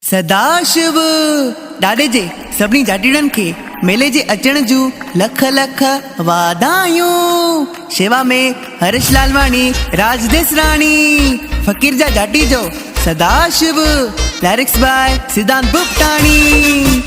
सदाशिव ॾाॾे जे सभिनी जाटीड़नि खे मेले जे अचण जूं लख लख वाधायूं। शेवा में हरीश लालवाणी, राज देसराणी, फ़कीर जा जाटी जो सदाशिव, लिरिक्स बाय सिद्धांत बुपटाणी।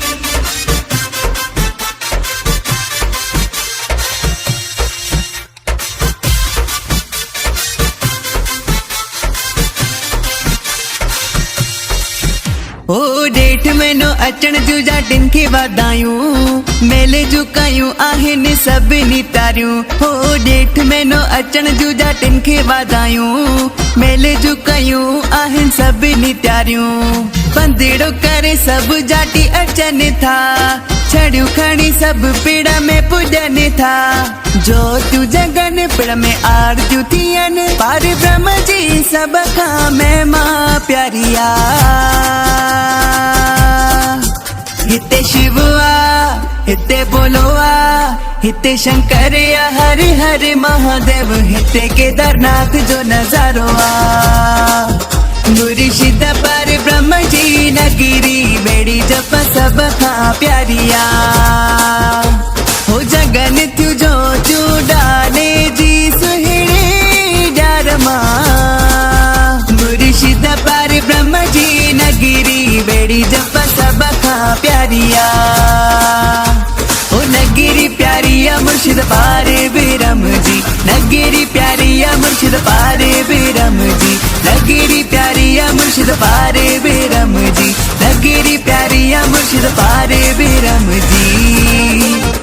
ओ डेठ महीनो अचण जूं जाटिन खे वाधायूं, मेले जूं कयूं आहिनि सभिनी तारियूं। ओ डेठ महीनो अचण जूं जाटिन खे वाधायूं, मेले जूं कयूं आहिनि सभिनी तारियूं। पंदिड़ो करे सभु जाटी अचनि था, छड़ियूं खणी सभु पिड़ में पुॼनि था। ज्योतियूं जगन पिड़ में आरतियूं थियनि, पार ब्रह्म जी सभ खां महिमा प्यारिया। हिते शिव आ, हिते बोलो आ, हिते शंकर आ, हरि हरि महादेव, हिते केदारनाथ जो नजारो आ। मुर्शिद पर ब्रह्म जी नगरी, बेड़ी जप सब खां प्यारिया। हो जगन थियूं जो चूडाने जी सुहिणी ॾियार मां। मुर्शिद पर ब्रह्म जी नगरी, बेड़ी जप सब खां प्यारिया। ओ नगरी प्यारिया मुर्शिद पारे बेरम जी, नगरी प्यारिया मुर्शिद पारे बेरम जी, नगरी प्यारिया मुर्शिद पारे बेरम जी, नगरी प्यारिया मुर्शिद पारे बेरम जी।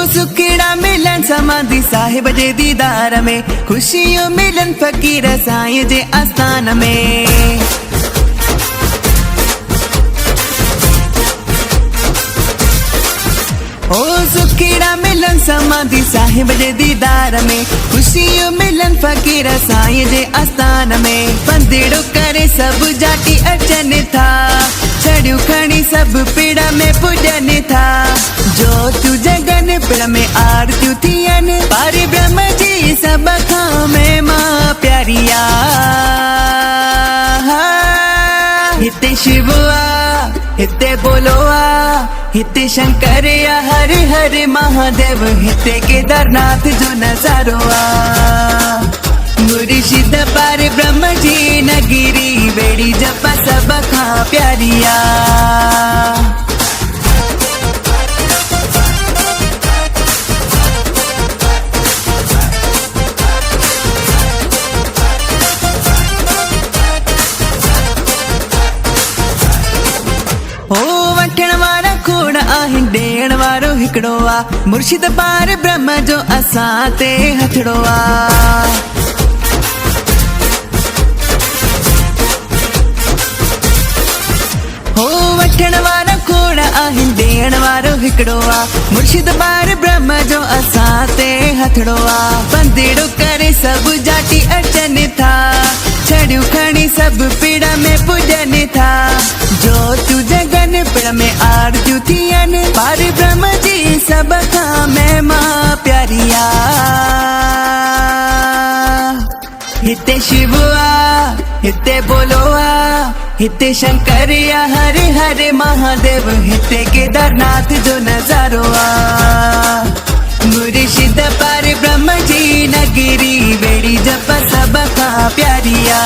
सुखड़ा मिलन समाधि साहिब जे दीदार में, खुशियों मिलन फकीर साईं जे आस्थान में। ओ सुखड़ा मिलन समाधि साहिब जे दीदार में, खुशियों मिलन फकीर साईं जे आस्थान में। पंदिड़ो करे सब जाटी अचनि था, छड़ियूं खणी सब पिड़ में पुॼनि था। ज्योतियूं जगन पिड़ में आरतियूं थियनि, पार ब्रह्म जी सभ खां महिमा प्यारिया। हिते शिव आ, हिते बोलो आ, हिते शंकर आ, हरि हरि महादेव, हिते केदारनाथ जो नजारो आ। मुर्शिद पर ब्रह्म जी नगरी, बेड़ी जप सब खां प्यारिया। वठण वारा खोड़ आहिनि, ॾियण वारो हिकिड़ो आ, मुर्शिद पार ब्रह्म जो असां ते हथड़ो आ। हो वठण वारा खोड़ आहिनि, ॾियण वारो हिकिड़ो आ, मुर्शिद पार ब्रह्म जो असां ते हथड़ो आ। पंदिड़ो करे सब जाटी अचनि था, छड़ियूं खणी सब पिड़ में पुॼनि था। ज्योतियूं जगन पिड़ में आरतियूं थियनि, पार ब्रह्म जी सभ खां महिमा प्यारिया। हिते शिव आ, हिते बोलो आ, हिते शंकर आ, हरि हरि महादेव, हिते केदारनाथ जो नजारो आ। मुर्शिद पर ब्रह्म जी नगरी, बेड़ी जप सब खां प्यारिया।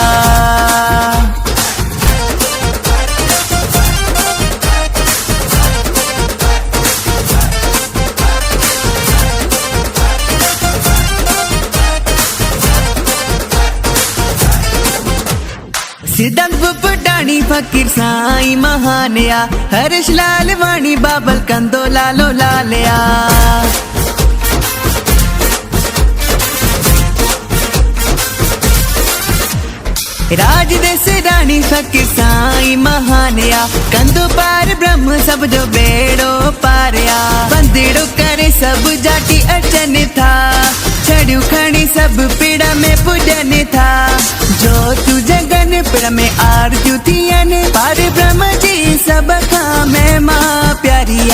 सिद्धांत बुपटाणी, फ़कीर साईं महानया, हरीश लालवाणी, बाबल कंदो लालो लालया। राज देसराणी, फ़कीर साईं महानया, कंदो पार ब्रह्म सब जो बेड़ो पारिया। पंदिड़ो करे सब जाटी अचनि था, छड़ियूं खणी सब पिड़ में पुॼनि था। ज्योतियूं जगन पिड़ में आरतियूं थियनि, पार ब्रह्म जी सभ खां महिमा प्यारिया।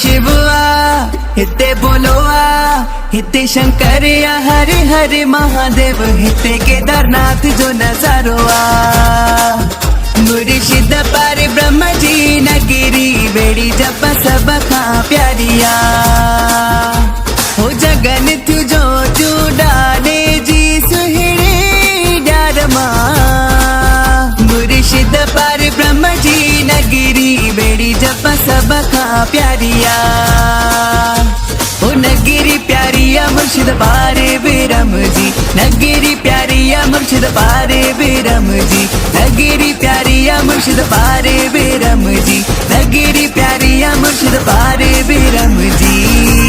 शिवआ हिते बोलोआ हिते शंकरया हरे हरे महादेव हिते केदारनाथ जो नजारोआ मुर्शिद पार ब्रह्म जी नगरी बेड़ी जप सब खां प्यारिया हो जगन थ्यू जो चू डाले जी सुहिणे ड्यारमा मुर्शिद पार ब्रह्म जी नगरी बेड़ी जप सब खां प्यारिया ओ नगरी प्यारिया मुर्शिद पारे बेरम जी नगरी प्यारिया मुर्शिद पारे बेरम जी नगरी प्यारिया मुर्शिद पारे बेरम जी नगरी प्यारिया मुर्शिद पारे बेरम जी।